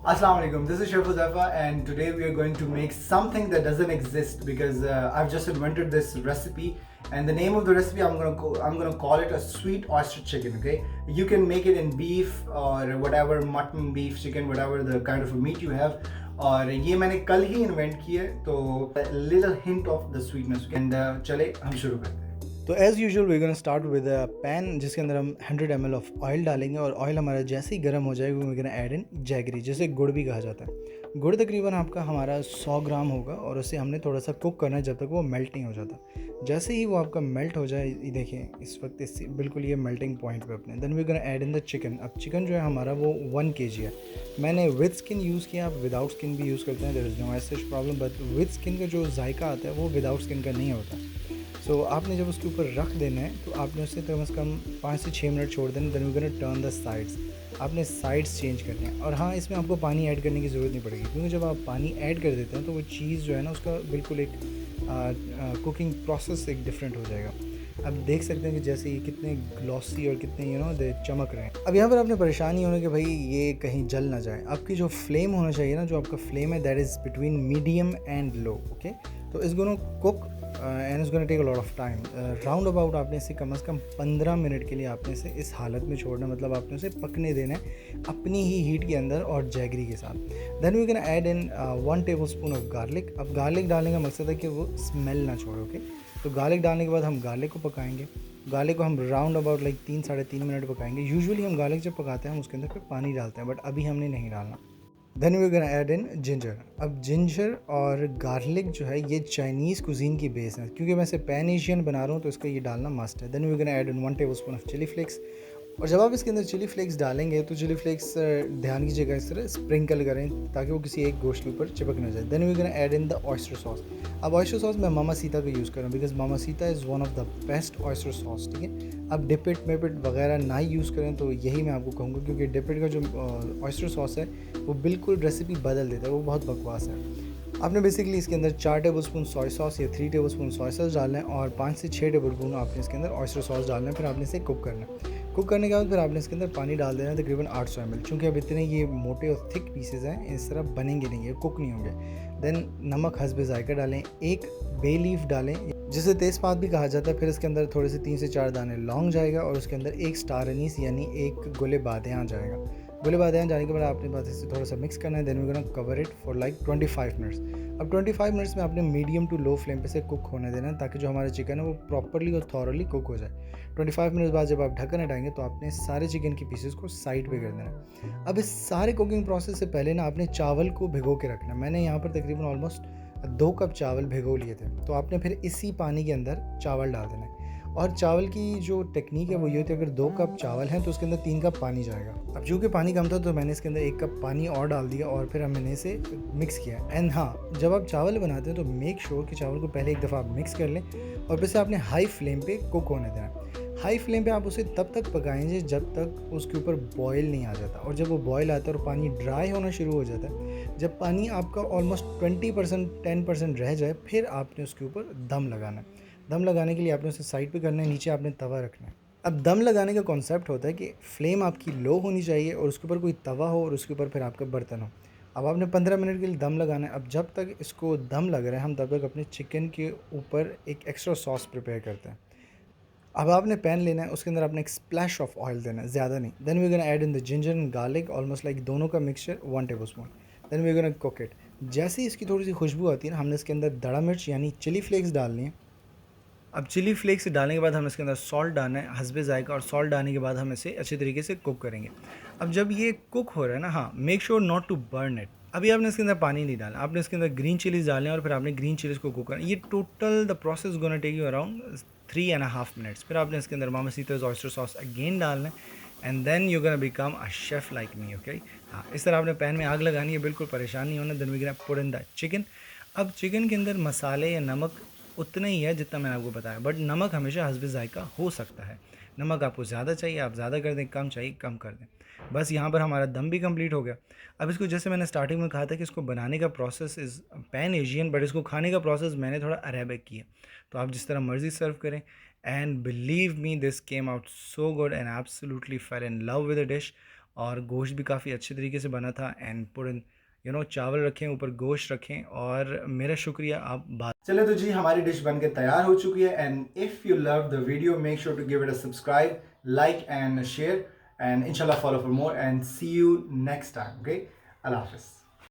Assalamu alaikum. This is Chef Huzaifa, and today we are going to make something that doesn't exist because I've just invented this recipe. And the name of the recipe I'm gonna call it a sweet oyster chicken. Okay, you can make it in beef or whatever, mutton, beef, chicken, whatever the kind of meat you have. और ये मैंने कल ही invent किया है, तो little hint of the sweetness. And चले हम शुरू करते हैं। तो as usual we gonna start with a pan जिसके अंदर हम 100 ml ऑफ ऑयल डालेंगे, और ऑयल हमारा जैसे ही गर्म हो जाएगा we gonna add in jaggery, जिसे गुड़ भी कहा जाता है। गुड़ तकरीबन आपका हमारा 100 ग्राम होगा, और उसे हमने थोड़ा सा कुक करना है जब तक वो मेल्ट नहीं हो जाता। जैसे ही वो आपका मेल्ट हो जाए, ये देखिए इस वक्त इस बिल्कुल ये मेल्टिंग पॉइंट पे अपने, then we gonna add in the chicken. अब चिकन जो है हमारा वो 1 kg है। मैंने विद स्किन यूज़ किया, आप विदाउट स्किन भी यूज़ करते हैं, देयर इज़ नो ऐसा प्रॉब्लम, बट विद स्किन का जो जायका आता है वो विदाउट स्किन का नहीं होता। सो आपने जब उसके ऊपर रख देना है तो आपने उसे कम से कम 5 से 6 मिनट छोड़ देना। Then we gonna turn the sides, आपने साइड्स चेंज करनी है। और हाँ, इसमें आपको पानी ऐड करने की ज़रूरत नहीं पड़ेगी, क्योंकि जब आप पानी ऐड कर देते हैं तो वो चीज़ जो है ना उसका बिल्कुल एक कुकिंग प्रोसेस एक डिफरेंट हो जाएगा। अब देख सकते हैं कि जैसे ये कितने ग्लॉसी और कितने दे चमक रहे हैं। अब यहाँ पर आपने परेशानी होने कि भाई ये कहीं जल ना जाए। आपकी जो फ्लेम होना चाहिए ना, जो आपका फ्लेम है, that is between medium and low. Okay, तो is gonna cook and is gonna take a lot of time. Round about आपने इसे कम से कम 15 मिनट के लिए आपने इसे इस हालत में छोड़ना, मतलब आपने उसे पकने देना है अपनी ही हीट के अंदर और जैगरी के साथ। Then we can add in 1 tablespoon of garlic. अब गार्लिक डालने का मकसद है कि वो स्मेल ना छोड़े। ओके, तो गार्लिक डालने के बाद हम गार्लिक को पकाएंगे। गार्लिक को हम राउंड अबाउट लाइक 3-3.5 मिनट पकाएंगे। यूजुअली हम गार्लिक जब पकाते हैं हम उसके अंदर फिर पानी डालते हैं, बट अभी हमने नहीं डालना। Then we gonna add in ginger. अब जिंजर और गार्लिक जो है ये चाइनीज़ कुजीन की बेस है, क्योंकि मैं इसे पैन एशियन बना रहा हूँ तो इसका ये डालना मस्ट है। Then we gonna add in 1 tablespoon of chilli flakes. और जब आप इसके अंदर चिली फ्लेक्स डालेंगे तो चिली फ्लेक्स ध्यान कीजिएगा इस तरह स्प्रिंकल करें ताकि वो किसी एक गोश्त के ऊपर चिपक ना जाए। Then we gonna add in the oyster sauce. अब ऑयस्टर सॉस मैं मामा सीता का यूज़ कर रहा हूँ, because Mama Sita is one of the best oyster sauce. ठीक है, अब डिपिट मेपिट वगैरह ना ही यूज़ करें, तो यही मैं आपको कहूँगा, क्योंकि डिपिट का जो ऑयस्टर सॉस है वो बिल्कुल रेसिपी बदल देता है, वो बहुत बकवास है। आपने बेसिकली इसके अंदर 4 टेबल स्पून सोया सॉस या 3 टेबल स्पून सोया सॉस डालना है, और 5 से 6 टेबल स्पून आपने इसके अंदर ऑयस्टर सॉस डालना है। फिर आपने इसे कुक करना है। कुक करने के बाद फिर आपने इसके अंदर पानी डाल देना है तकरीबन 800 ml। चूँकि अब इतने ये मोटे और थिक पीसेज हैं, इस तरह बनेंगे नहीं, ये कुक नहीं होंगे। देन नमक हस्बे जायका डालें, एक बे लीफ डालें जिसे तेज़पात भी कहा जाता है। फिर इसके अंदर थोड़े से 3 से 4 दाने लौंग जाएगा, और उसके अंदर एक स्टार अनीस यानी एक गुले बादियाँ जाएगा। गुले बादियाँ जाने के बाद आपने बात इसे थोड़ा सा मिक्स करना है। Then we gonna cover it for like 25 minutes. अब 25 मिनट्स में आपने मीडियम टू लो फ्लेम पे से कुक होने देना है, ताकि जो हमारा चिकन है वो प्रॉपरली और थॉरली कुक हो जाए। 25 मिनट बाद जब आप ढक्कन हटाएंगे तो आपने सारे चिकन की पीसेस को साइड पे कर देना है। अब इस सारे कुकिंग प्रोसेस से पहले ना आपने चावल को भिगो के रखना है। मैंने यहाँ पर तकरीबन ऑलमोस्ट 2 कप चावल भिगो लिए थे, तो आपने फिर इसी पानी के अंदर चावल डाल देना है। और चावल की जो टेक्निक है वो ये होती है, अगर 2 कप चावल हैं तो उसके अंदर 3 कप पानी जाएगा। अब चूँकि पानी कम था तो मैंने इसके अंदर 1 कप पानी और डाल दिया, और फिर मैंने इसे मिक्स किया। एंड हाँ, जब आप चावल बनाते हैं तो मेक श्योर कि चावल को पहले एक दफ़ा आप मिक्स कर लें, और फिर से आपने हाई फ्लेम पे कुक होने देना। हाई फ्लेम पे आप उसे तब तक पकाएंगे जब तक उसके ऊपर बॉयल नहीं आ जाता, और जब वो बॉयल आता है और पानी ड्राई होना शुरू हो जाता है, जब पानी आपका ऑलमोस्ट 20% 10% रह जाए, फिर आपने उसके ऊपर दम लगाना है। दम लगाने के लिए आपने उसे साइड पे करना है, नीचे आपने तवा रखना है। अब दम लगाने का कॉन्सेप्ट होता है कि फ्लेम आपकी लो होनी चाहिए और उसके ऊपर कोई तवा हो, और उसके ऊपर फिर आपका बर्तन हो। अब आपने 15 मिनट के लिए दम लगाना है। अब जब तक इसको दम लग रहा है, हम तब तक अपने चिकन के ऊपर एक एक्स्ट्रा सॉस प्रिपेयर करते हैं। अब आपने पैन लेना है, उसके अंदर आपने एक स्प्लैश ऑफ ऑयल देना है, ज़्यादा नहीं। Then we gonna add in the ginger and garlic, almost like दोनों का mixture 1 tablespoon. Then we gonna cook it. जैसे ही इसकी थोड़ी सी खुशबू आती है ना, हमने इसके अंदर दड़ा मिर्च यानी चिली फ्लेक्स डालनी है। अब चिली फ्लेक्स डालने के बाद हम इसके अंदर सॉल्ट डालना है हस्बे जायका, और सॉल्ट डालने के बाद हम इसे अच्छे तरीके से कुक करेंगे। अब जब ये कुक हो रहा है ना, हाँ, make sure not to burn it. अभी आपने इसके अंदर पानी नहीं डालना, आपने इसके अंदर ग्रीन चिलीज डालने हैं, और फिर आपने ग्रीन चिलीज़ को कुक करना। ये total the process gonna take you around 3.5 minutes. फिर आपने इसके अंदर Mama Sita's oyster sauce again डालना है, and then you gonna become a chef like me. Okay, हाँ, इस तरह आपने पैन में आग लगानी है, बिल्कुल परेशान नहीं होना। Then we gonna put in the chicken. अब चिकन के अंदर मसाले या नमक उतना ही है जितना मैंने आपको बताया, बट नमक हमेशा हस्बे जायका हो सकता है। नमक आपको ज़्यादा चाहिए आप ज़्यादा कर दें, कम चाहिए कम कर दें। बस यहाँ पर हमारा दम भी कंप्लीट हो गया। अब इसको, जैसे मैंने स्टार्टिंग में कहा था कि इसको बनाने का process is pan Asian, but इसको खाने का प्रोसेस मैंने थोड़ा अरेबिक किया। तो आप जिस तरह मर्ज़ी सर्व करें, and believe me this came out so good and absolutely fail in love with the dish. और गोश्त भी काफ़ी अच्छे तरीके से बना था। एंड पुर चावल रखें, ऊपर गोश्त रखें, और मेरा शुक्रिया। आप बात चले तो जी, हमारी डिश बनके तैयार हो चुकी है। And if you love the video, make sure to give it a subscribe, like and share, and इंशाल्लाह follow for more, and see you next time. Okay, अल्लाह हाफिज़।